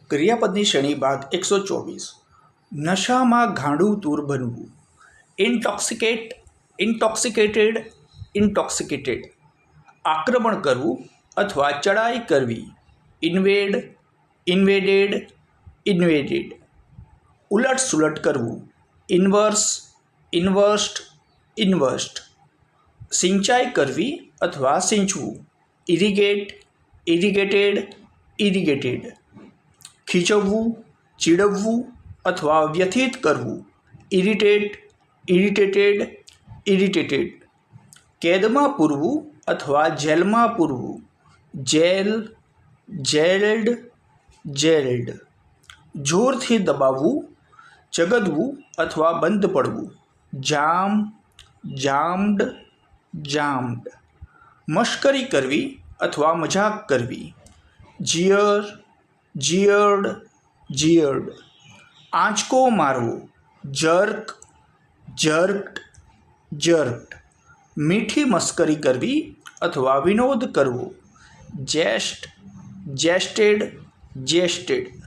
ક્રિયાપદની શ્રેણી ભાગ 124. નશામાં ગાંડું તૂર બનવું. ઇન્ટોક્સિકેટ, ઇન્ટોક્સિકેટેડ, ઇન્ટોક્સિકેટેડ. આક્રમણ કરવું અથવા ચડાઈ કરવી. ઇન્વેડ, ઇન્વેડેડ, ઇન્વેડેડ. ઉલટ સુલટ કરવું. ઇન્વર્સ, ઇન્વર્સ્ડ, ઇન્વર્સ્ડ. સિંચાઈ કરવી અથવા સિંચવું. ઇરિગેટ, ઇરિગેટેડ, ઇરિગેટેડ. ખીચવવું, ચીડવવું અથવા વ્યથિત કરવું. Irritate, irritated, irritated. કેદમાં પૂરવું અથવા જેલમાં પૂરવું. જેલ, જેલ્ડ, જેલ્ડ. જોરથી દબાવવું, ચગદવું અથવા બંધ પડવું. જામ, જામ્ડ, જામ્ડ. મશ્કરી કરવી અથવા મજાક કરવી. જીયર, જીયર્ડ, જીયર્ડ. આંચકો મારવો. જર્ક, જર્કડ, જર્કડ. મીઠી મશ્કરી કરવી અથવા વિનોદ કરવો. જેસ્ટ, જેસ્ટેડ, જેસ્ટેડ.